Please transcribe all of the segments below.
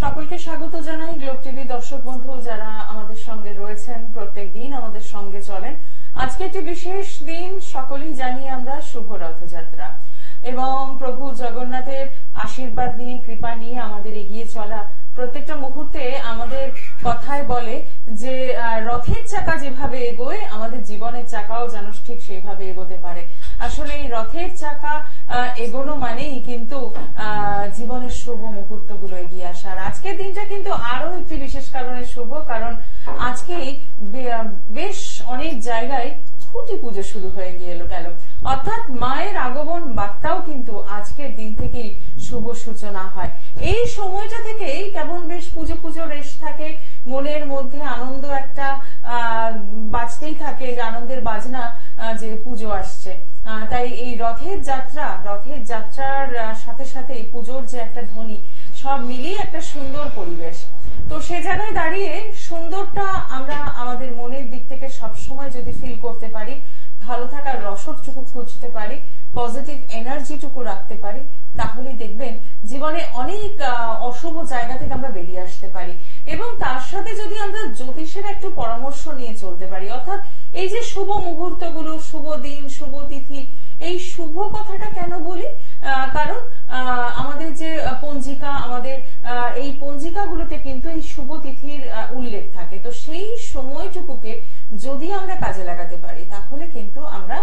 সকলকে স্বাগত জানাই গ্লোব টিভি দর্শক বন্ধু যারা আমাদের সঙ্গে রয়েছেন, প্রত্যেকদিন আমাদের সঙ্গে চলেন। আজকে একটি বিশেষ দিন, সকলেই জানি আমরা শুভ রথযাত্রা এবং প্রভু জগন্নাথের আশীর্বাদ নিয়ে, কৃপা নিয়ে আমাদের এগিয়ে চলা প্রত্যেকটা মুহূর্তে আমাদের কথায় বলে যে রথের চাকা যেভাবে এগোয় আমাদের জীবনের চাকাও যেন ঠিক সেইভাবে এগোতে পারে। আসলে এই রথের চাকা এগোনো মানেই কিন্তু জীবনের শুভ মুহূর্তগুলো এগিয়ে আসা। আর আজকের দিনটা কিন্তু আরো একটি বিশেষ কারণে শুভ, কারণ আজকেই বেশ অনেক জায়গায় খুঁটি পুজো শুরু হয়ে গেল, অর্থাৎ মায়ের আগমন বার্তাও কিন্তু আজকের দিন থেকেই শুভ সূচনা হয়। এই সময়টা থেকেই কেমন বেশ পুজো পুজো রেশ থাকে, মনের মধ্যে আনন্দ একটা বাজতেই থাকে, আনন্দের বাজনা যে পুজো আসছে। তাই এই রথের যাত্রার সাথে সাথে পুজোর যে একটা ধ্বনি, সব মিলিয়ে একটা সুন্দর পরিবেশ। তো সে জায়গায় দাঁড়িয়ে সুন্দরটা আমরা আমাদের মনের দিক থেকে সবসময় যদি ফিল করতে পারি, ভালো থাকার রসদটুকু খুঁজতে পারি, পজিটিভ এনার্জিটুকু রাখতে পারি, তাহলেই দেখবেন জীবনে অনেক অশুভ জায়গা থেকে আমরা বেরিয়ে আসতে পারি। এবং তার সাথে যদি আমরা জ্যোতিষের একটু পরামর্শ নিয়ে চলতে পারি, অর্থাৎ এই যে শুভ মুহূর্তগুলো, শুভ দিন, শুভ তিথি, এই শুভ কথাটা কেন বলি? কারণ আমাদের যে পঞ্জিকা, আমাদের এই পঞ্জিকাগুলোতে কিন্তু এই শুভ তিথির উল্লেখ থাকে। তো সেই সময়টুকুকে যদি আমরা কাজে লাগাতে পারি তাহলে কিন্তু আমরা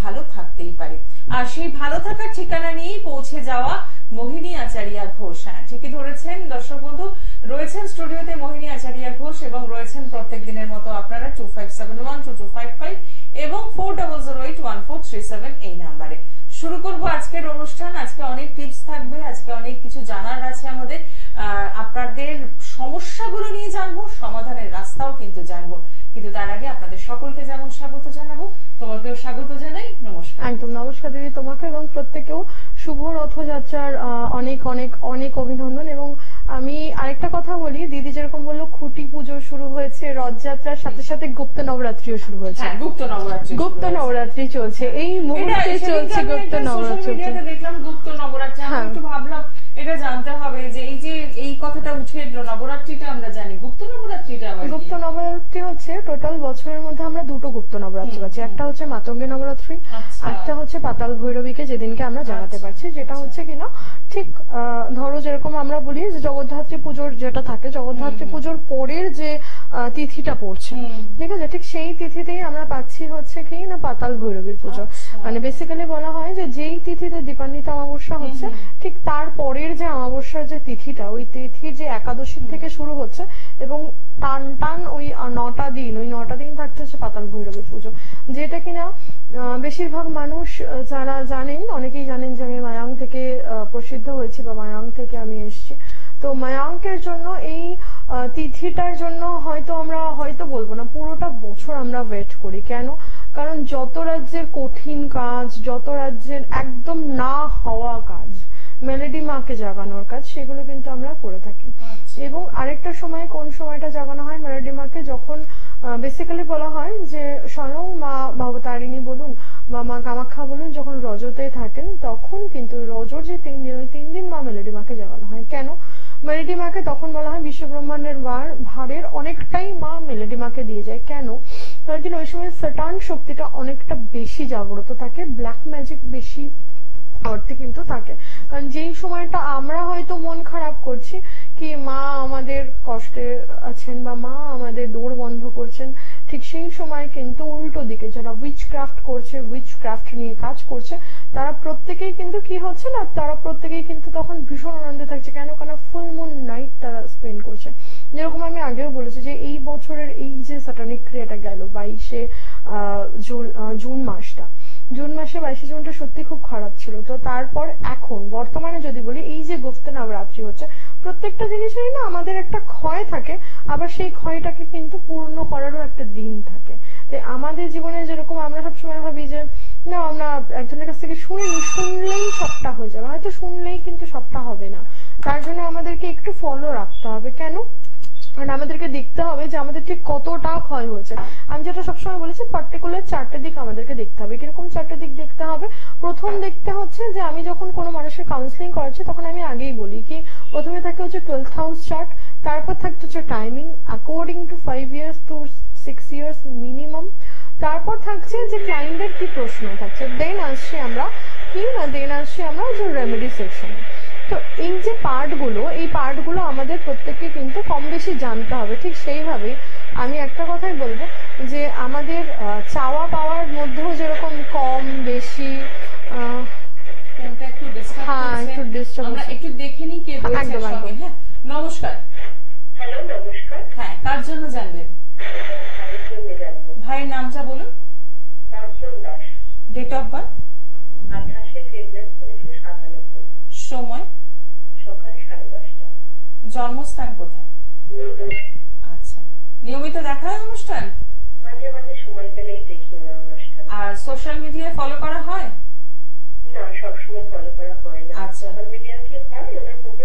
ভালো থাকতেই পারি। আর সেই ভালো থাকার ঠিকানা নিয়েই পৌঁছে যাওয়া মোহিনী আচারিয়া ঘোষ। হ্যাঁ, ঠিকই ধরেছেন দর্শক বন্ধু, রয়েছেন স্টুডিওতে মোহিনী আচারিয়া ঘোষ এবং রয়েছেন প্রত্যেক দিনের মতো আপনারা 25712255 এবং 40081437 এই নাম্বারে। শুরু করবো আজকের অনুষ্ঠান। আজকে অনেক টিপস থাকবে, আজকে অনেক কিছু জানার আছে আমাদের। আপনাদের সমস্যাগুলো নিয়ে জানবো, সমাধানের রাস্তাও কিন্তু জানবো। কিন্তু তার আগে আপনাদের সকলকে যেমন স্বাগত জানাবো, তোমাকেও স্বাগত জানাই। নমস্কার। একদম নমস্কার দিদি, তোমাকে এবং প্রত্যেকেও শুভ রথযাত্রার অনেক অনেক অনেক অভিনন্দন। এবং আমি আরেকটা কথা বলি, দিদি যেরকম বললো খুঁটি পুজো শুরু হয়েছে, রথযাত্রার সাথে সাথে গুপ্ত নবরাত্রিও শুরু হয়েছে। গুপ্ত নবরাত্রি চলছে, এই মুহূর্তে চলছে গুপ্ত নবরাত্রি। দেখলাম গুপ্ত নবরাত্রি, আমি একটু ভাবলাম এটা জানতে হবে যে এই কথাটা উঠে এলো। নবরাত্রিটা আমরা জানি, গুপ্ত নবরাত্রিটা গুপ্ত নবরাত্রি হচ্ছে টোটাল বছরের মধ্যে আমরা দুটো গুপ্ত নবরাত্রি পাচ্ছি। একটা হচ্ছে মাতঙ্গী নবরাত্রি, একটা হচ্ছে পাতাল ভৈরবীকে যেদিনকে আমরা জানাতে পারছি, যেটা হচ্ছে কিনা ঠিক ধরো যেরকম আমরা বলি যে জগদ্ধাত্রী পুজোর যেটা থাকে, জগদ্ধাত্রী পুজোর পরের যে তিথিটা পড়ছে, ঠিক আছে, ঠিক সেই তিথিতেই আমরা পাচ্ছি হচ্ছে কি না পাতাল ভৈরবীর পুজো। মানে বেসিক্যালি বলা হয় যে যেই তিথিতে দীপান্বিতা অমাবস্যা হচ্ছে, ঠিক তার পরের যে অমাবস্যার যে তিথিটা, ওই তিথির যে একাদশীর থেকে শুরু হচ্ছে এবং টান টান ওই 9টা দিন থাকতে হচ্ছে পাতাল ভৈরবীর পুজো। যেটা কিনা বেশিরভাগ মানুষ যারা জানেন, অনেকেই জানেন যে আমি মায়াং থেকে প্রসিদ্ধ হয়েছি বা মায়াং থেকে আমি এসেছি। তো মায়াঙ্কের জন্য এই তিথিটার জন্য হয়তো বলবো না, পুরোটা বছর আমরা ওয়েট করি। কেন? কারণ যত রাজ্যের কঠিন কাজ, যত রাজ্যের একদম না হওয়া কাজ, মেলেডি মাকে জাগানোর কাজ, সেগুলো কিন্তু আমরা করে থাকি। এবং আরেকটা সময়, কোন সময়টা জাগানো হয় মেলেডি মাকে? যখন বেসিক্যালি বলা হয় যে স্বয়ং মা ভবতারিণী বলুন বা মা কামাখ্যা বলুন, যখন রজতে থাকেন তখন কিন্তু রজর যে 3 দিন মা মেলেডি মাকে জাগানো হয়। কেন মেলেডি মাকে তখন বলা হয় বিশ্বব্রহ্মাণ্ডের ভারের অনেকটাই মা মেলেডি মাকে দিয়ে যায়? কেন? তার জন্য ওই সময় স্যাটার্ন শক্তিটা অনেকটা বেশি জাগ্রত থাকে, ব্ল্যাক ম্যাজিক বেশি অর্থে কিন্তু থাকে। কারণ যেই সময়টা আমরা হয়তো মন খারাপ করছি কি মা আমাদের কষ্টে আছেন বা মা আমাদের দৌড় বন্ধ করছেন, ঠিক সেই সময় কিন্তু উল্টো দিকে যারা উইচ ক্রাফট নিয়ে কাজ করছে, তারা প্রত্যেকেই কিন্তু কি হচ্ছে না, তারা প্রত্যেকেই কিন্তু তখন ভীষণ আনন্দে থাকছে। কেন? কারণ ফুল মুন নাইট তারা স্পেন্ড করছে। যেরকম আমি আগেও বলেছি যে এই বছরের এই যে স্যাটানিক ক্রিয়াটা গেল 22শে জুন মাসে 22শে জুনটা সত্যি খুব খারাপ ছিল। তো তারপর এখন বর্তমানে যদি বলি, এই যে গুপ্ত নবরাত্রি হচ্ছে, প্রত্যেকটা জিনিসেরই না আমাদের একটা ক্ষয় থাকে, আবার সেই ক্ষয়টাকে কিন্তু পূর্ণ করারও একটা দিন থাকে। তাই আমাদের জীবনে যেরকম আমরা সবসময় ভাবি যে না, আমরা একজনের কাছ থেকে শুনলেই সবটা হয়ে যাবে, হয়তো শুনলেই কিন্তু সবটা হবে না। তার জন্য আমাদেরকে একটু ফলো রাখতে হবে। কেন? আর আমাদেরকে দেখতে হবে যে আমাদের ঠিক কতটা ক্ষয় হয়েছে। আমি যেটা সবসময় বলেছি, পার্টিকুলার 4টে দিক আমাদেরকে দেখতে হবে। কিরকম 4টে দিক দেখতে হবে? প্রথম দেখতে হচ্ছে যে আমি যখন কোনো মানুষের কাউন্সিলিং করাচ্ছি তখন আমি আগেই বলি কি প্রথমে থাকে হচ্ছে 12th হাউস চার্ট, তারপর থাকছে হচ্ছে timing according to 5 years to 6 years minimum, তারপর থাকছে যে ক্লায়েন্টের কি প্রশ্ন থাকছে, দেন আসছি আমরা যে রেমেডি সেকশন। তো এই যে পার্টগুলো, এই পার্টগুলো আমাদের প্রত্যেককে কিন্তু কম বেশি জানতে হবে। ঠিক সেইভাবে আমি একটা কথাই বলবো যে আমাদের চাওয়া পাওয়ার মধ্যেও যেরকম কম বেশি একটু ডিস্টার্ব, আমরা একটু দেখে নিই কে রয়েছে সঙ্গে। হ্যাঁ নমস্কার। হ্যালো নমস্কার। হ্যাঁ কার জন্য জানবেন? ভাইয়ের নামটা বলুন। Date of birth? 28 ফেব্রুয়ারি 1997। সময়? সকাল 10:30। জন্মস্থান কোথায়? আচ্ছা, নিয়মিত দেখা হয় অনুষ্ঠান? মাঝে মাঝে সময় পেলেই দেখি না অনুষ্ঠান। আর সোশ্যাল মিডিয়ায় ফলো করা হয়? না, সবসময় ফলো করা হয় না। আচ্ছা, সোশ্যাল মিডিয়া কি হয়?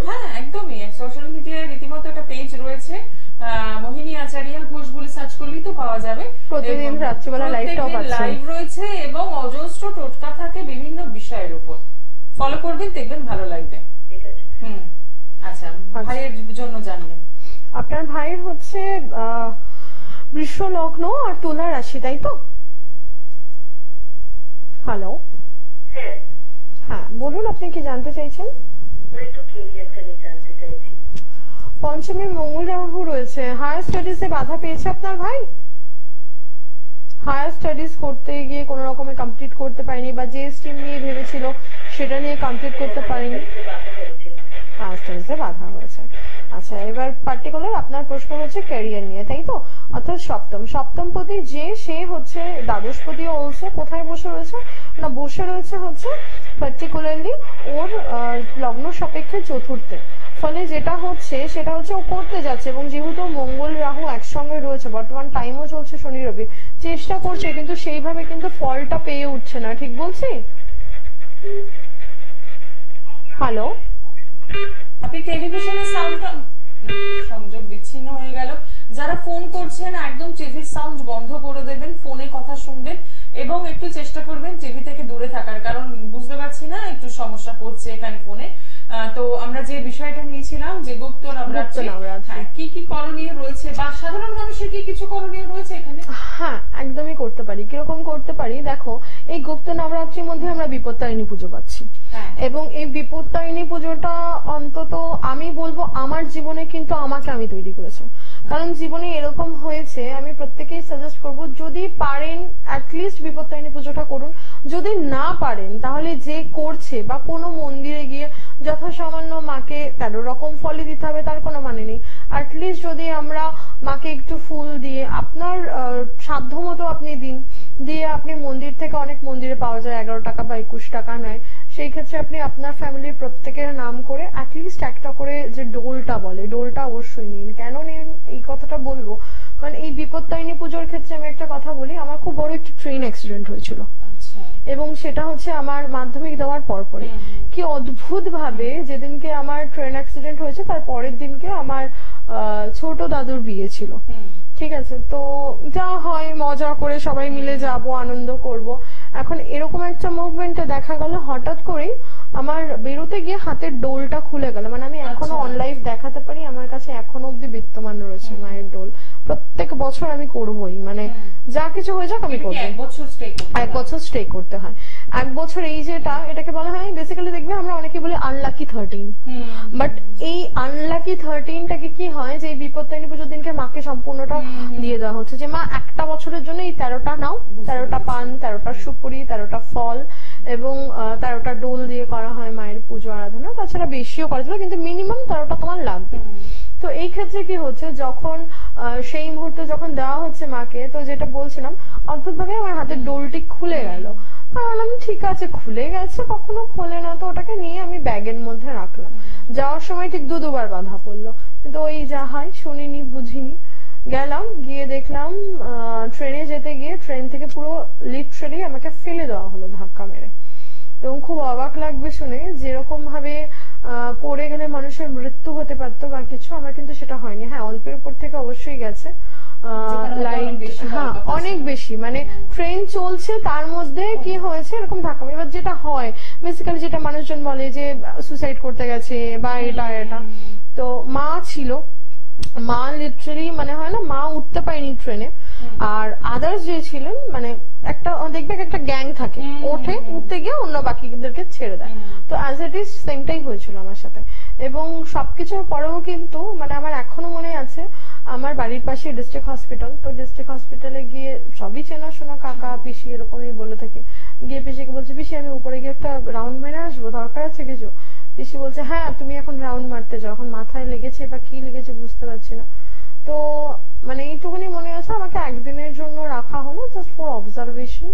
হ্যাঁ একদমই, সোশ্যাল মিডিয়ায় রীতিমতো একটা পেজ রয়েছে, মোহিনী আচারিয়া ঘোষ বলে সার্চ করলেই তো পাওয়া যাবে। প্রতিদিন রাত্রিবেলা লাইভ রয়েছে এবং অজস্র টোটকা থাকে বিভিন্ন বিষয়ের উপর। ফলো করবেন, দেখবেন ভালো লাগবে। ঠিক আছে। আচ্ছা, ভাইয়ের জন্য জানবেন। আপনার ভাইয়ের হচ্ছে বৃষ লগ্ন আর তুলা রাশি, তাই তো? হ্যালো, হ্যাঁ বলুন, আপনি কি জানতে চাইছেন? একটু ক্যারিয়ারটা নিয়ে জানতে চাইছি। পঞ্চমে মঙ্গল রাহু রয়েছে, হায়ার স্টাডিজে বাধা পেয়েছে আপনার ভাই? হায়ার স্টাডিজ করতে গিয়ে কোন রকমে কমপ্লিট করতে পারেনি, বা যে স্ট্রিম নিয়ে ভেবেছিল সেটা নিয়ে কমপ্লিট করতে পারেনি, হায়ার স্টাডিজে বাধা হয়েছে। আচ্ছা, এবার পার্টিকুলার আপনার প্রশ্ন হচ্ছে ক্যারিয়ার নিয়ে, তাই তো? অর্থাৎ সপ্তমপতি যে, সে হচ্ছে দ্বাদশপতি অলসো কোথায় বসে রয়েছে না, বসে রয়েছে হচ্ছে পার্টিকুলারলি ওর লগ্ন সাপেক্ষে চতুর্থে। ফলে যেটা হচ্ছে সেটা হচ্ছে ও করতে যাচ্ছে, এবং যেহেতু মঙ্গল রাহু একসঙ্গে রয়েছে, বর্তমান টাইমও চলছে শনি রবি, চেষ্টা করছে কিন্তু সেইভাবে কিন্তু ফলটা পেয়ে উঠছে না। ঠিক বলছি? হ্যালো, আপনি টেলিভিশনের সাউন্ডটা, সংযোগ বিচ্ছিন্ন হয়ে গেল। যারা ফোন করছেন একদম টিভির সাউন্ড বন্ধ করে দেবেন, ফোনে কথা শুনবেন এবং একটু চেষ্টা করবেন টিভি থেকে দূরে থাকার, কারণ বুঝতে পারছি না একটু সমস্যা হচ্ছে এখানে ফোনে। তো আমরা যে বিষয়টা নিয়েছিলাম যে গুপ্ত নবরাত্রি, কি কি করণীয় রয়েছে বা সাধারণ মানুষের কি কিছু করণীয় রয়েছে এখানে? হ্যাঁ একদমই করতে পারি। কিরকম করতে পারি? দেখো, এই গুপ্ত নবরাত্রির মধ্যে আমরা বিপত্তারিণী পুজো পাচ্ছি, এবং এই বিপত্তারিণী পুজোটা অন্তত আমি বলবো আমার জীবনে কিন্তু আমাকে আমি তৈরি করেছি। কারণ জীবনে এরকম হয়েছে, আমি প্রত্যেকেই সাজেস্ট করবো যদি পারেন অ্যাটলিস্ট বিপত্তারিণী পুজোটা করুন। যদি না পারেন তাহলে যে করছে বা কোনো মন্দিরে গিয়ে যথাসামান্য মাকে 13 রকম ফলই দিতে হবে তার কোনো মানে নেই। অ্যাটলিস্ট যদি আমরা মাকে একটু ফুল দিয়ে আপনার সাধ্য মতো আপনি দিন, দিয়ে আপনি মন্দির থেকে, অনেক মন্দিরে পাওয়া যায় 11 টাকা বা 21 টাকা নেয়, সেই ক্ষেত্রে আপনি আপনার ফ্যামিলির প্রত্যেকের নাম করে অ্যাটলিস্ট একটা করে যে ডোলটা বলে, ডোলটা অবশ্যই নিন। কেন নিন এই কথাটা বলবো, কারণ এই বিপত্তারিণী পুজোর ক্ষেত্রে আমি একটা কথা বলি, আমার খুব বড় একটা ট্রেন অ্যাক্সিডেন্ট হয়েছিল, এবং সেটা হচ্ছে আমার মাধ্যমিক দেওয়ার পরপরে। কি অদ্ভুত ভাবে যেদিনকে আমার ট্রেন অ্যাক্সিডেন্ট হয়েছে তার পরের দিনকে আমার ছোট দাদুর বিয়ে ছিল। ঠিক আছে, তো যা হয় মজা করে সবাই মিলে যাব, আনন্দ করব। এখন এরকম একটা মুভমেন্টে দেখা গেল হঠাৎ করেই আমার বেরোতে গিয়ে হাতের ডোলটা খুলে গেল। মানে আমি এখনো অনলাইভ দেখাতে পারি, আমার কাছে এখনো অব্দি বিদ্যমান রয়েছে মায়ের ডোল। প্রত্যেক বছর আমি করবই, মানে যা কিছু হয়ে যাক আমি করবো। 1 বছর স্টে করতে হয়। 1 বছর এই যেটা, এটাকে বলা হয় বেসিক্যালি, দেখবে আমরা অনেকে বলি আনলাকি 13, বাট এই আনলাকি 13টাকে কি হয় যে এই বিপত্তারিণী পুজোর দিনকে মাকে সম্পূর্ণটা দিয়ে দেওয়া হচ্ছে, যে মা একটা বছরের জন্য এই 13টা নাও, 13টা পান, 13টা সুপুরি, 13টা ফল এবং 13টা ডোল দিয়ে করা হয় মায়ের পুজো আরাধনা। তাছাড়া বেশিও করা যাবে, কিন্তু মিনিমাম 13টা তোমার লাগবে। তো এই ক্ষেত্রে কি হচ্ছে, যখন সেই মুহূর্তে যখন দেওয়া হচ্ছে মাকে, তো যেটা বলছিলাম অদ্ভুত ভাবে আমার হাতের ডোলটি খুলে গেল। ভাবলাম ঠিক আছে, খুলে গেছে, কখনো খোলে না, তো ওটাকে নিয়ে আমি ব্যাগের মধ্যে রাখলাম। যাওয়ার সময় ঠিক দুবার বাধা পড়লো, কিন্তু ওই যা হয় শুনিনি বুঝিনি। গেলাম, গিয়ে দেখলাম ট্রেনে যেতে গিয়ে ট্রেন থেকে পুরো লিটারালি আমাকে ফেলে দেওয়া হলো ধাক্কা মেরে। এবং খুব অবাক লাগবে শুনে, যেরকম ভাবে পড়ে গেলে মানুষের মৃত্যু হতে পারতো বা কিছু, আমার কিন্তু সেটা হয়নি। হ্যাঁ, অল্পের উপর থেকে অবশ্যই গেছে, লাইট, হ্যাঁ অনেক বেশি, মানে ট্রেন চলছে তার মধ্যে কি হয়েছে এরকম ধাক্কা। এবার যেটা হয় বেসিক্যালি, যেটা মানুষজন বলে যে সুসাইড করতে গেছে বা এটা এটা, তো মা ছিল, মা লিটারালি মানে হয় না, মা উঠতে পারেনি ট্রেনে, আর আদার্স যে ছিলেন মানে একটা দেখবে একটা গ্যাং থাকে, উঠতে গিয়ে অন্য বাকিদেরকে ছেড়ে দেয়। তো অ্যাজ ইট ইজ সেমটাই হয়েছিল আমার সাথে। এবং সবকিছুর পরেও কিন্তু মানে আমার এখনো মনে আছে, আমার বাড়ির পাশে ডিস্ট্রিক্ট হসপিটাল, তো ডিস্ট্রিক্ট হসপিটালে গিয়ে সবই চেনাশোনা, কাকা পিসি এরকমই বলে থাকে, গিয়ে পিসিকে বলছে পিসি আমি উপরে গিয়ে একটা রাউন্ড মেরে আসবো, দরকার আছে কিছু? পিসি বলছে হ্যাঁ তুমি এখন রাউন্ড মারতে যাও, এখন মাথায় লেগেছে বা কি লেগেছে বুঝতে পারছি না। তো মানে এইটুকুনি মনে আছে, আমাকে একদিনের জন্য রাখা হলো জাস্ট ফর অবজারভেশন,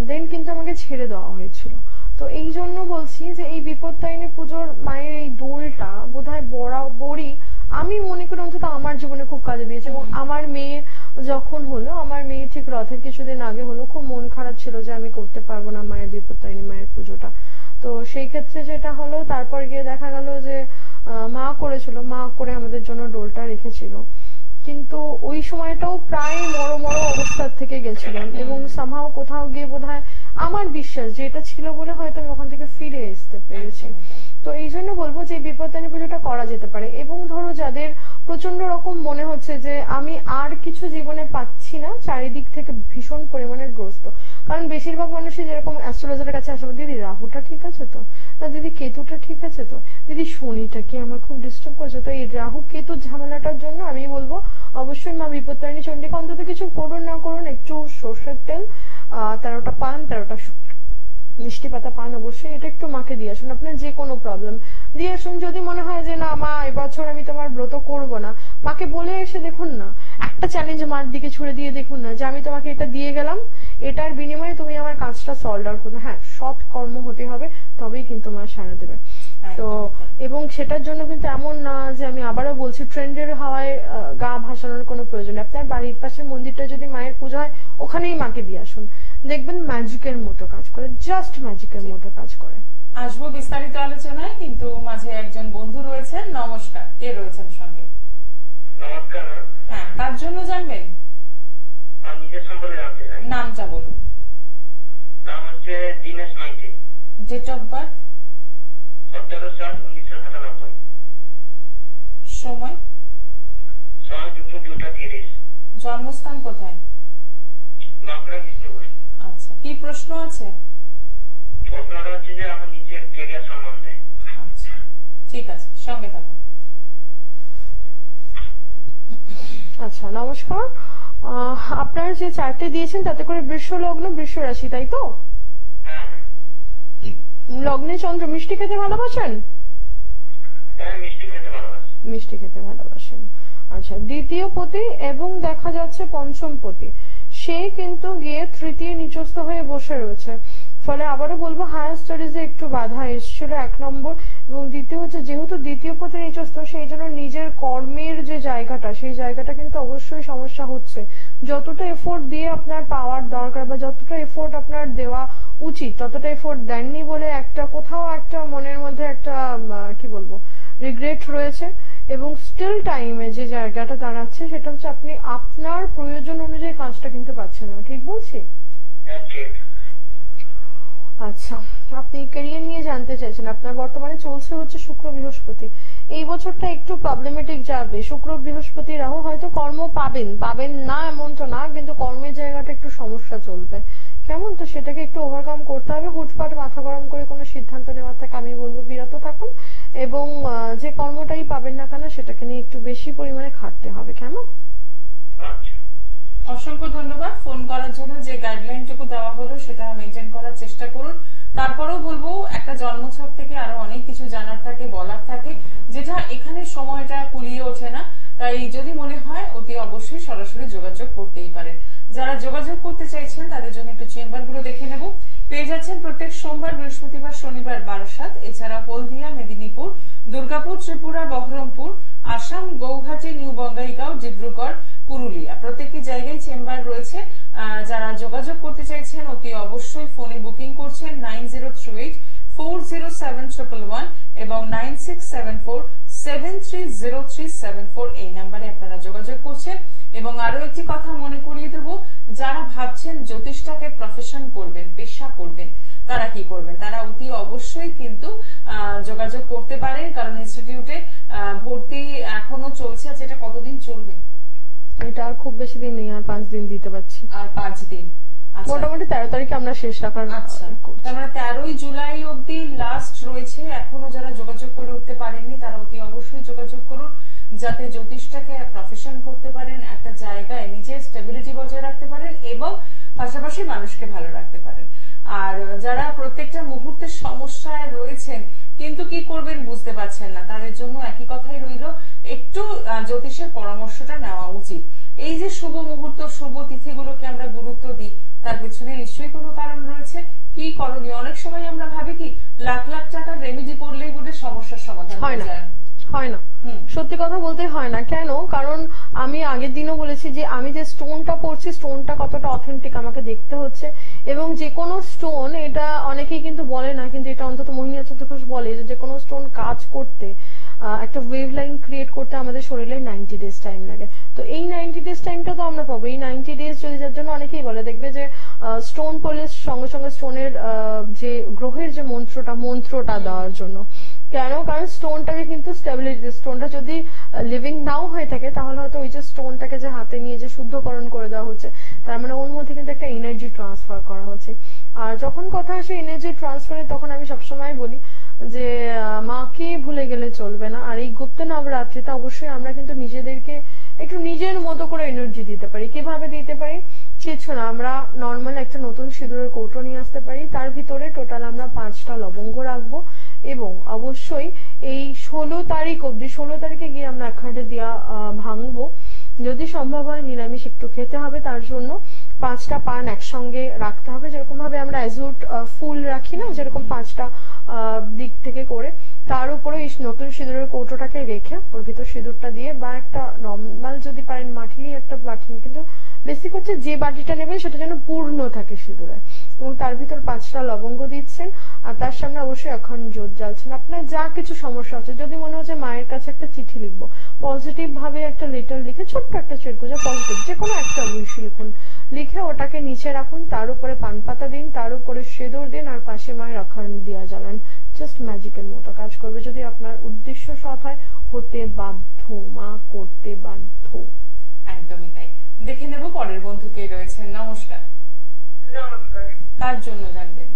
দেন কিন্তু আমাকে ছেড়ে দেওয়া হয়েছিল। তো এই জন্য বলছি যে এই বিপত্তারিণী পুজোর মায়ের এই দোলটা বোধহয় বরাবরই আমি মনে করি অন্তত আমার জীবনে খুব কাজে দিয়েছে। এবং আমার মেয়ে যখন হলো, আমার মেয়ে ঠিক রথের কিছুদিন আগে হলো, খুব মন খারাপ ছিল যে আমি করতে পারবো না মায়ের বিপত্তারিণী মায়ের পুজোটা। তো সেই ক্ষেত্রে যেটা হলো, তারপর গিয়ে দেখা গেল যে মা করেছিল, মা করে আমাদের জন্য ডোলটা রেখেছিল, কিন্তু ওই সময়টাও প্রায় মরো অবস্থার থেকে গেছিলাম। এবং সামহাও কোথাও গিয়ে বোধহয় আমার বিশ্বাস যে এটা ছিল বলে হয়তো আমি ওখান থেকে ফিরে আসতে পেরেছি। তো এই জন্য বলবো যে বিপত্তারিণী পুজোটা করা যেতে পারে। এবং ধরো যাদের প্রচন্ড রকম মনে হচ্ছে যে আমি আর কিছু জীবনে পাচ্ছি না, চারিদিক থেকে ভীষণ পরিমাণে গ্রস্ত, কারণ বেশিরভাগ মানুষই যেরকম অ্যাস্ট্রোলজারের কাছে আসবে, দিদি রাহুটা ঠিক আছে তো, না দিদি কেতুটা ঠিক আছে তো, দিদি শনিটা কি আমার খুব ডিস্টার্ব করছে। তো এই রাহু কেতু ঝামেলাটার জন্য আমি বলবো অবশ্যই মা বিপত্তারিণী চন্ডিকা অন্তত কিছু করুন না করুন, একটু সর্ষের তেল, 13টা পান, 13টা মিষ্টি পাতা পান, অবশ্যই এটা একটু মাকে দিয়ে আসুন। আপনার যে কোনো প্রবলেম দিয়ে আসুন। যদি মনে হয় যে না মা এবছর আমি তোমার ব্রত করব না, মাকে বলে এসে দেখুন না, একটা চ্যালেঞ্জ মার দিকে ছুড়ে দিয়ে দেখুন না যে আমি তোমাকে এটা দিয়ে গেলাম, এটার বিনিময়ে তুমি আমার কাজটা সলভ আউট করো। হ্যাঁ, সৎ কর্ম হতে হবে, তবেই কিন্তু মা সাড়া দেবে। তো এবং সেটার জন্য কিন্তু এমন না যে, আমি আবারও বলছি, ট্রেন্ডের হাওয়ায় গা ভাসানোর কোনো প্রয়োজন নেই। আপনার বাড়ির পাশের মন্দিরটা যদি মায়ের পুজো হয়, ওখানেই মাকে দিয়ে আসুন, দেখবেন ম্যাজিকের মতো কাজ করে, জাস্ট ম্যাজিকের মতো কাজ করে। আসবো বিস্তারিত আলোচনায়, কিন্তু মাঝে একজন বন্ধু রয়েছেন। নমস্কার, কে রয়েছেন সঙ্গে? নমস্কার। হ্যাঁ, তার জন্য জানবেন? নিজের সম্পর্কে জানতে চাই। নামটা বলুন। নাম হচ্ছে Dinesh Maiti. Date of birth? 17/7/1997। সময়? দুপুর 2:30। জন্মস্থান কোথায়? বাঁকুড়া, বিষ্ণুপুর। আচ্ছা, কি প্রশ্ন আছে? প্রশ্নটা হচ্ছে যে আমার নিজের ক্যারিয়ার সম্বন্ধে। আচ্ছা, ঠিক আছে, সঙ্গে থাকুন। আচ্ছা, নমস্কার। আপনার যে চার্টে দিয়েছেন তাতে করে বৃষ লগ্ন, বৃষ রাশি, তাই তো? হ্যাঁ। লগ্নে চন্দ্র। মিষ্টি খেতে ভালোবাসেন? হ্যাঁ, মিষ্টি খেতে ভালোবাসি। মিষ্টি খেতে ভালোবাসেন। আচ্ছা, দ্বিতীয় পতি এবং দেখা যাচ্ছে পঞ্চম পতি, সে কিন্তু গিয়ে তৃতীয় নিচস্থ হয়ে বসে রয়েছে। ফলে আবারও বলবো হায়ার স্টাডিজে একটু বাধা এসেছিল, 1 নম্বর। এবং দ্বিতীয় হচ্ছে, যেহেতু দ্বিতীয় পতি নিচস্থ, সেই জন্য নিজের কর্মের যে জায়গাটা, সেই জায়গাটা কিন্তু অবশ্যই সমস্যা হচ্ছে। যতটা এফোর্ট দিয়ে আপনার পাওয়ার দরকার বা যতটা এফোর্ট আপনার দেওয়া উচিত, ততটা এফোর্ট দেননি বলে একটা কোথাও একটা মনের মধ্যে একটা কি বলবো রিগ্রেট রয়েছে। এবং স্টিল টাইমে যে জায়গাটা দাঁড়াচ্ছে, সেটা হচ্ছে আপনি আপনার প্রয়োজন অনুযায়ী কাজটা কিন্তু পাচ্ছেন না। ঠিক বলছি? আচ্ছা, আপনি ক্যারিয়ার নিয়ে জানতে চাইছেন। আপনার বর্তমানে চলছে হচ্ছে শুক্র বৃহস্পতি। এই বছরটা একটু প্রবলেমেটিক যাবে। শুক্র বৃহস্পতি রাহু, হয়তো কর্ম পাবেন না এমন তো না, কিন্তু কর্মের জায়গাটা একটু সমস্যা চলবে। কেমন? তো সেটাকে একটু ওভারকাম করতে হবে। হুটপাট মাথা গরম করে কোনো সিদ্ধান্ত নেওয়ার থেকে আমি বলবো বিরত থাকুন। এবং যে কর্মটাই পাবেন না কেন, সেটাকে নিয়ে একটু বেশি পরিমাণে খাটতে হবে। কেমন? অসংখ্য ধন্যবাদ ফোন করার জন্য। যে গাইডলাইনটুকু দেওয়া হলো সেটা মেনটেন করার চেষ্টা করুন। তারপরেও বলবো, একটা জন্মছক থেকে আরো অনেক কিছু জানার থাকে, বলার থাকে, যেটা এখানে সময়টা কুলিয়ে ওঠে না। তাই যদি মনে হয়, অতি অবশ্যই সরাসরি যোগাযোগ করতেই পারেন। যারা যোগাযোগ করতে চাইছেন তাদের জন্য একটু চেম্বারগুলো দেখে নেব। পেয়ে যাচ্ছেন প্রত্যেক সোমবার, বৃহস্পতিবার, শনিবার বারাসাত, এছাড়া হলদিয়া, মেদিনীপুর, দুর্গাপুর, ত্রিপুরা, বহরমপুর, আসাম, গৌহাটি, নিউ বঙ্গাইগাঁও, ডিব্রুগড়, পুরুলিয়া, প্রত্যেকটি জায়গায় চেম্বার রয়েছে। যারা যোগাযোগ করতে চাইছেন অতি অবশ্যই ফোনে বুকিং করছেন 9038 407111 এবং 9674730374 এই নাম্বারে আপনারা যোগাযোগ করছেন। এবং আরো একটি কথা মনে করিয়ে দেব, যারা ভাবছেন জ্যোতিষটাকে প্রফেশন করবেন, পেশা করবেন, তারা কি করবেন? তারা অতি অবশ্যই কিন্তু যোগাযোগ করতে পারেন, কারণ ইনস্টিটিউটে ভর্তি এখনো চলছে। আছে এটা কতদিন চলবে? এটা আর খুব বেশি দিন নেই, আর 5 দিন দিতে পারছি। আর 5 দিন, মোটামুটি 13 তারিখে আমরা শেষ রাখার। আচ্ছা, তার মানে 13ই জুলাই অব্দি লাস্ট রয়েছে। এখনো যারা যোগাযোগ করে উঠতে পারেননি তারা অতি অবশ্যই যোগাযোগ করুন, যাতে জ্যোতিষটাকে প্রফেশন করতে পারেন, একটা জায়গায় নিজের স্টেবিলিটি বজায় রাখতে পারেন এবং পাশাপাশি মানুষকে ভালো রাখতে পারেন। আর যারা প্রত্যেকটা মুহূর্তে সমস্যায় রয়েছেন কিন্তু কি করবেন বুঝতে পারছেন না, তাদের জন্য একই কথাই রইল, একটু জ্যোতিষের পরামর্শটা নেওয়া উচিত। এই যে শুভ মুহূর্ত, শুভ তিথিগুলোকে আমরা গুরুত্ব দিই, তার পেছনে নিশ্চয়ই কোনো কারণ রয়েছে। কি করণীয়? অনেক সময় আমরা ভাবি কি লাখ লাখ টাকার রেমেডি করলেই বোধহয় সমস্যার সমাধান হয়ে যায়। হয় না, সত্যি কথা বলতে হয় না। কেন? কারণ আমি আগের দিনও বলেছি যে আমি যে স্টোনটা পড়ছি, স্টোনটা কতটা অথেন্টিক আমাকে দেখতে হচ্ছে। এবং যে কোনো স্টোন, এটা অনেকেই কিন্তু বলে না, কিন্তু এটা অন্তত মোহিনী আচার্য ঘোষ বলে যে কোনো স্টোন কাজ করতে, একটা ওয়েভ লাইন ক্রিয়েট করতে আমাদের শরীরে 90 ডেজ টাইম লাগে। তো এই 90 ডেজ টাইমটা তো আমরা পাবো। এই 90 ডেজ যদি, যার জন্য অনেকেই বলে, দেখবে যে স্টোন পড়লে সঙ্গে সঙ্গে স্টোনের যে গ্রহের যে মন্ত্রটা দেওয়ার জন্য। কেন? কারণ স্টোনটাকে কিন্তু স্টেবিলিটি, স্টোনটা যদি লিভিং নাও হয়ে থাকে তাহলে হয়তো ওই যে স্টোনটাকে যে হাতে নিয়ে যে শুদ্ধকরণ করে দেওয়া হচ্ছে, তার মানে ওর মধ্যে কিন্তু একটা এনার্জি ট্রান্সফার করা হচ্ছে। আর যখন কথা আসে এনার্জি ট্রান্সফারে, তখন আমি সবসময় বলি যে মাকে ভুলে গেলে চলবে না। আর এই গুপ্ত নবরাত্রিতে অবশ্যই আমরা কিন্তু নিজেদেরকে একটু নিজের মতো করে এনার্জি দিতে পারি। কিভাবে দিতে পারি? কিছু না, আমরা নর্মাল একটা নতুন সিঁদুরের কৌটো নিয়ে আসতে পারি, তার ভিতরে টোটাল আমরা 5টা লবঙ্গ রাখবো এবং অবশ্যই এই 16 তারিখ অব্দি, 16 তারিখে গিয়ে আমরা একখানে দিয়া ভাঙবো। যদি সম্ভব হয় নিরামিষ একটু খেতে হবে, তার জন্য 5টা পান একসঙ্গে রাখতে হবে। যেরকম ভাবে আমরা অ্যাজুট ফুল রাখি না, যেরকম 5টা দিক থেকে করে, তার উপরে এই নতুন সিঁদুরের কৌটোটাকে রেখে ওর ভিতর সিঁদুরটা দিয়ে, বা একটা নর্মাল যদি পারেন মাটিরই একটা বাটি, কিন্তু বেসিক হচ্ছে যে বাটিটা নেবেন সেটা যেন পূর্ণ থাকে সিঁদুরে, এবং তার ভিতর 5টা লবঙ্গ দিচ্ছেন। আর তার সামনে অবশ্যই এখন জোত জ্বালছেন। আপনার যা কিছু সমস্যা হচ্ছে, যদি মনে হচ্ছে মায়ের কাছে একটা চিঠি লিখবো, পজিটিভ ভাবে একটা লেটার লিখে, ছোট্ট একটা চেটকুজা পজিটিভ যে কোনো একটা উইশ লিখুন, লিখে ওটাকে নিচে রাখুন, তার উপরে পান পাতা দিন, তার উপরে সিঁদুর দিন, আর পাশে মায়ের অখণ্ড দিয়া জ্বালান। জাস্ট ম্যাজিকের মতো কাজ করবে যদি আপনার উদ্দেশ্য সৎ হয়। হতে বাধ্য, মা করতে বাধ্য। একদমই তাই। দেখে নেব পরের বন্ধু কে রয়েছেন। নমস্কার। নমস্কার। কার জন্য জানবেন?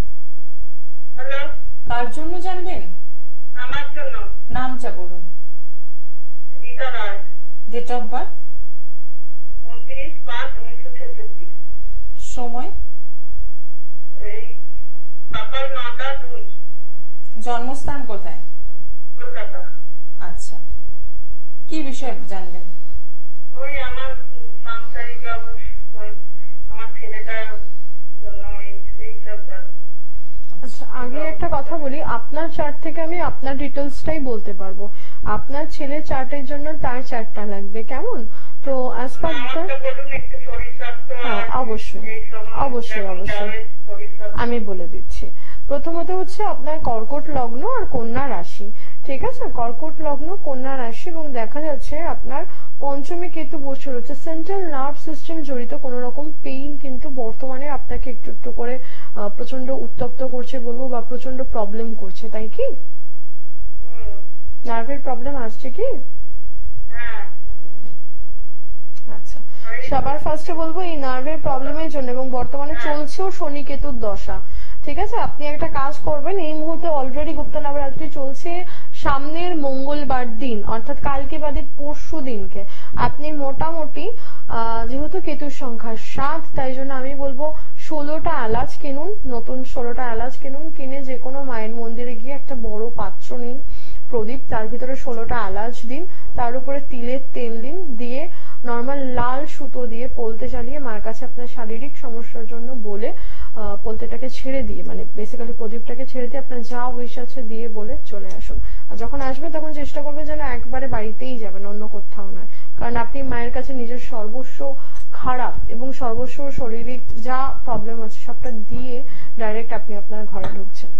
হ্যালো। কার জন্য জানবেন? আমার জন্য। নামটা বলুন। Rita Roy. Date of birth? 29/5/1966। সময়? এই সকাল 9টা 2। জন্মস্থান কোথায়? কলকাতা। আচ্ছা, কি বিষয়ে জানবেন? ওই আমার সাংসারিক অবস্থা, আমার ছেলেটার জন্য এইসব জানবো। আচ্ছা, আগে একটা কথা বলি, আপনার চার্ট থেকে আমি আপনার ডিটেলসটাই বলতে পারবো। আপনার ছেলে চার্টের জন্য তার চার্টটা লাগবে, কেমন? তো অ্যাজ পার হ্যাঁ, অবশ্যই অবশ্যই অবশ্যই আমি বলে দিচ্ছি। প্রথমত হচ্ছে আপনার কর্কট লগ্ন আর কন্যা রাশি, ঠিক আছে? কর্কট লগ্ন, কন্যা রাশি, এবং দেখা যাচ্ছে আপনার পঞ্চমে কেতু বসে রয়েছে। সেন্ট্রাল নার্ভ সিস্টেম জড়িত কোন রকম পেইন কিন্তু বর্তমানে আপনাকে একটু একটু করে প্রচন্ড উত্তপ্ত করছে বলবো, বা প্রচন্ড প্রবলেম করছে, তাই কি? নার্ভের প্রবলেম আসছে কি? আচ্ছা, সবার ফার্স্টে বলবো এই নার্ভের প্রবলেমের জন্য, এবং বর্তমানে চলছেও শনি কেতুর দশা, ঠিক আছে? আপনি একটা কাজ করবেন, এই মুহূর্তে অলরেডি গুপ্ত নবরাত্রি চলছে, সামনের মঙ্গলবার দিন অর্থাৎ কালকে বাদে পরশু দিনকে আপনি মোটামুটি যেহেতু কেতুর সংখ্যা 7, তাই জন্য আমি বলবো 16টা এলাচ কিনুন, নতুন 16টা এলাচ কিনুন, কিনে যে কোনো মায়ের মন্দিরে গিয়ে একটা বড় পাত্র নিন, প্রদীপ, তার ভিতরে 16টা এলাচ দিন, তার উপরে তিলের তেল দিন, দিয়ে নর্মাল লাল সুতো দিয়ে পোলতে চালিয়ে মার কাছে আপনার শারীরিক সমস্যার জন্য বলে পোলতেটাকে ছেড়ে দিয়ে, মানে বেসিক্যালি প্রদীপটাকে ছেড়ে দিয়ে আপনার যা উইশ আছে দিয়ে বলে চলে আসুন। আর যখন আসবে তখন চেষ্টা করবে যেন একবারে বাড়িতেই যাবেন, অন্য কোথাও নয়, কারণ আপনি মায়ের কাছে নিজের সর্বস্ব খারাপ এবং সর্বস্ব শারীরিক যা প্রবলেম আছে সবটা দিয়ে ডাইরেক্ট আপনি আপনার ঘরে ঢুকছেন।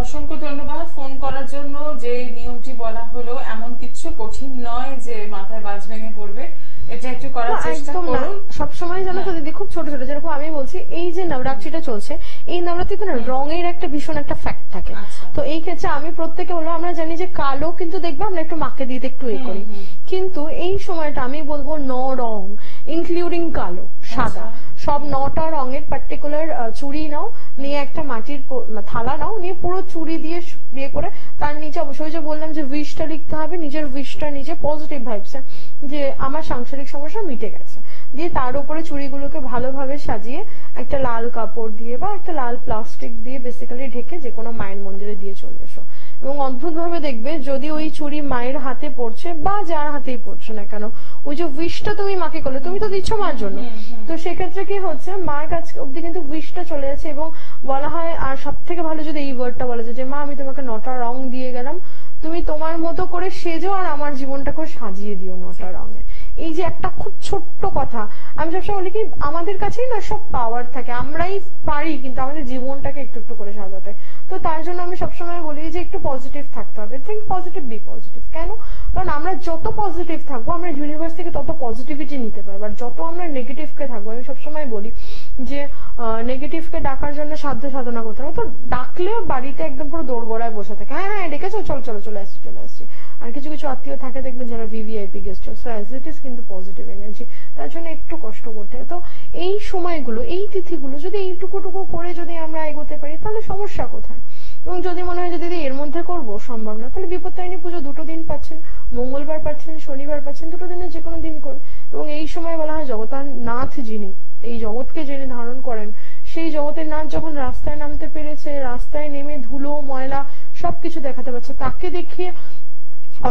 অসংখ্য ধন্যবাদ ফোন করার জন্য। যে নিয়মটি বলা হলো এমন কিছু কঠিন নয় যে মাথায় বাজ ভেঙে পড়বে, এটা একটু করার চেষ্টা করুন। সবসময় জানো তো দিদি, খুব ছোট ছোট, যেরকম আমি বলছি এই যে নবরাত্রিটা চলছে, এই নবরাত্রিতে না রঙের একটা ভীষণ একটা ফ্যাক্ট থাকে। তো এই ক্ষেত্রে আমি প্রত্যেকে বলবো, আমরা জানি যে কালো কিন্তু দেখবো আমরা একটু মাকে দিতে একটু করি, কিন্তু এই সময়টা আমি বলবো 9 রং ইনক্লুডিং কালো সাদা সব 9টা রঙের পার্টিকুলার চুড়ি নাও, নিয়ে একটা মাটির থালা নাও, নিয়ে পুরো চুড়ি দিয়ে বিয়ে করে তার নিচে অবশ্যই যে বললাম যে উইশটা লিখতে হবে, নিজের উইশটা নিজে পজিটিভ ভাইবস যে আমার সাংসারিক সমস্যা মিটে গেছে, দিয়ে তার উপরে চুড়িগুলোকে ভালোভাবে সাজিয়ে একটা লাল কাপড় দিয়ে বা একটা লাল প্লাস্টিক দিয়ে বেসিক্যালি ঢেকে যে কোনো মায়ের মন্দিরে দিয়ে চলে এসো। এবং অদ্ভুত ভাবে দেখবে যদি ওই চুড়ি মায়ের হাতে পড়ছে বা যার হাতেই পড়ছে না কেন, ওই যে উইশটা তুমি মাকে করলে, তুমি তো দিচ্ছ মার জন্য, তো সেক্ষেত্রে কি হচ্ছে মার কাছে অব্দি কিন্তু উইশটা চলে যাচ্ছে। এবং বলা হয়, আর সব থেকে ভালো যদি এই ওয়ার্ডটা বলা যায় যে মা আমি তোমাকে 9টা রং দিয়ে গেলাম, তুমি তোমার মতো করে সেজো আর আমার জীবনটাকে সাজিয়ে দিও 9টা রঙে। এই যে একটা খুব ছোট্ট কথা, আমি সবসময় বলি কি আমাদের কাছেই না সব পাওয়ার থাকে, আমরাই পারি কিন্তু আমাদের জীবনটাকে একটু একটু করে সাজাতে। তো তার জন্য আমি সবসময় বলি যে একটু পজিটিভ থাকতে হবে, থিঙ্ক পজিটিভ, বি পজিটিভ। কেন? কারণ আমরা যত পজিটিভ থাকবো আমরা ইউনিভার্স থেকে তত পজিটিভিটি নিতে পারবো, আর যত আমরা নেগেটিভকে থাকবো, আমি সবসময় বলি যে নেগেটিভকে ডাকার জন্য সাধ্য সাধনা করতে হবে, তো ডাকলে বাড়িতে একদম পুরো দোরগোড়ায় বসে থাকে, হ্যাঁ হ্যাঁ ডেকেছো চলো চলো চলে আসছি চলে আসছি। আর কিছু কিছু আত্মীয় থাকে দেখবেন যারা VVIP guest, so as it is কিন্তু পজিটিভ এনার্জি, তার জন্য একটু কষ্ট করতে হয়। তো এই সময়গুলো, এই তিথিগুলো যদি এইটুকুটুকু করে যদি আমরা এগোতে পারি তাহলে সমস্যা কোথায়? এবং যদি মনে হয় যে দিদি এর মধ্যে করবো সম্ভব না, তাহলে বিপত্তারিণী পুজো 2টো দিন পাচ্ছেন, মঙ্গলবার পাচ্ছেন, শনিবার পাচ্ছেন, 2টো দিনের যে কোনো দিন করুন। এবং এই সময় বলা হয় জগতার নাথ যিনি, এই জগৎকে যিনি ধারণ করেন, সেই জগতের নাথ যখন রাস্তায় নামতে পেরেছে, রাস্তায় নেমে ধুলো ময়লা সবকিছু দেখাতে পারছে, তাকে দেখিয়ে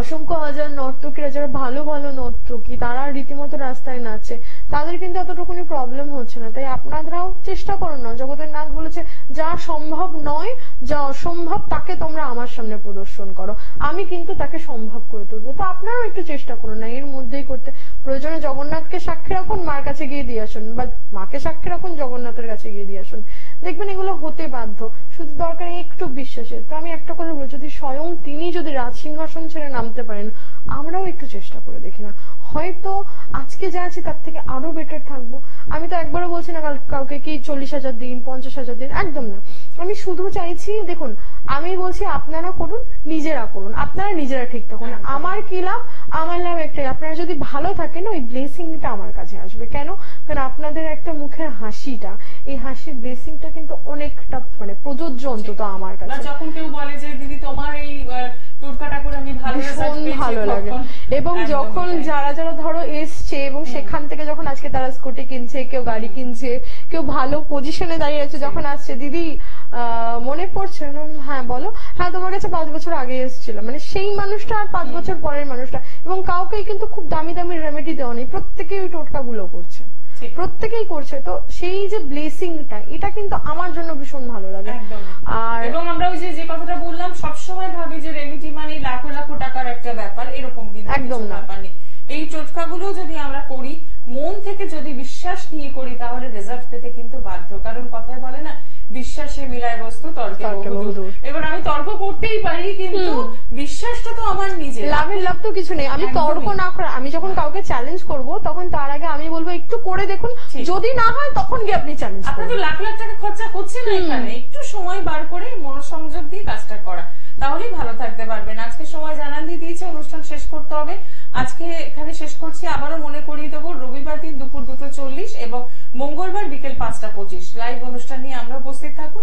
অসংখ্য হাজার নর্তকীরা যারা ভালো ভালো নর্তকী তারা রীতিমতো রাস্তায় নাচছে, তাদের কিন্তু এতটুকুনি প্রবলেম হচ্ছে না। তাই আপনারাও চেষ্টা করুন না, জগতের নাথ বলেছে যা সম্ভব নয়, যা অসম্ভব তাকে তোমরা আমার সামনে প্রদর্শন করো, আমি কিন্তু তাকে সম্ভব করে তুলবো। তো আপনারাও একটু চেষ্টা করুন না এর মধ্যেই করতে, প্রয়োজনে জগন্নাথকে সাক্ষী রাখুন, মার কাছে গিয়ে দিয়ে আসুন, বা মাকে সাক্ষী রাখুন, জগন্নাথের কাছে গিয়ে দিয়ে আসুন, দেখবেন এগুলো হতে বাধ্য, শুধু দরকার একটু বিশ্বাসের। তো আমি একটা কথা বলবো, যদি স্বয়ং তিনি যদি রাজসিংহাসন ছেড়ে নামতে পারেন, আমরাও একটু চেষ্টা করে দেখি না, হয়তো আজকে যা আছি তার থেকে আরো বেটার থাকবো। আমি তো একবারও বলছি না কাউকে কি 40,000 দিন 50,000 দিন, একদম না। আমি শুধু চাইছি, দেখুন আমি বলছি আপনারা করুন, নিজেরা করুন, আপনারা নিজেরা ঠিক থাকুন। আমার কি লাভ? আমার লাভ একটাই, আপনারা যদি ভালো থাকেন ওই ব্লেসিংটা আমার কাছে আসবে। কেন? কারণ আপনাদের একটা মুখের হাসিটা, এই হাসির ব্লেসিংটা কিন্তু অনেকটা মানে প্রযোজ্য অন্তত আমার কাছে। যখন কেউ বলে যে দিদি তোমার এই টুটকাটা করে আমি ভালো লাগে, এবং যখন যারা যারা ধরো এসছে এবং সেখান থেকে যখন আজকে তারা স্কুটি কিনছে, কেউ গাড়ি কিনছে, কেউ ভালো পজিশনে দাঁড়িয়ে আছে, যখন আসছে দিদি মনে পড়ছে, হ্যাঁ বলো, হ্যাঁ তোমার কাছে 5 বছর আগে এসেছিলাম, মানে সেই মানুষটা আর 5 বছর পরের মানুষটা। এবং কাউকেই কিন্তু খুব দামি দামি রেমেডি দেওয়া নেই, প্রত্যেকেই ওই টোটকা গুলো করছে, প্রত্যেকেই করছে। তো সেই যে ব্লেসিংটা, এটা কিন্তু আমার জন্য ভীষণ ভালো লাগে। আর এবং আমরা ওই যে কথাটা বললাম, সবসময় ভাবি যে রেমেডি মানে লাখো লাখো টাকার একটা ব্যাপার, এরকম কিন্তু একদম ব্যাপার নেই। এই টোটকাগুলো যদি আমরা করি, মন থেকে যদি বিশ্বাস নিয়ে করি, তাহলে রেজাল্ট পেতে কিন্তু বাধ্য। কারণ কথায় বলে না, বিশ্বাসে মিলায় বস্তু তর্কে বহুদূর। এবার আমি তর্ক করতেই পারি, কিন্তু বিশ্বাসটা তো আমার নিজে, লাভের লাভ তো কিছু নেই। আমি তর্ক না করে, আমি যখন কাউকে চ্যালেঞ্জ করব, তখন তার আগে আমি বলবো একটু করে দেখুন, যদি না হয় তখন গিয়ে আপনি চ্যালেঞ্জ করুন। আপনার তো লাখ লাখ টাকা খরচা হচ্ছে না এখানে, একটু সময় বার করে মনোসংযোগ দিয়ে কাজটা করা, তাহলেই ভালো থাকতে পারবেন। আজকে সময় জানান দিয়ে দিয়েছে, অনুষ্ঠান শেষ করতে হবে, আজকে এখানে শেষ করছি। আবারও মনে করিয়ে দেবো, রবিবার দিন দুপুর 2:40 এবং মঙ্গলবার বিকেল 5:25 লাইভ অনুষ্ঠান নিয়ে আমরা উপস্থিত থাকবো।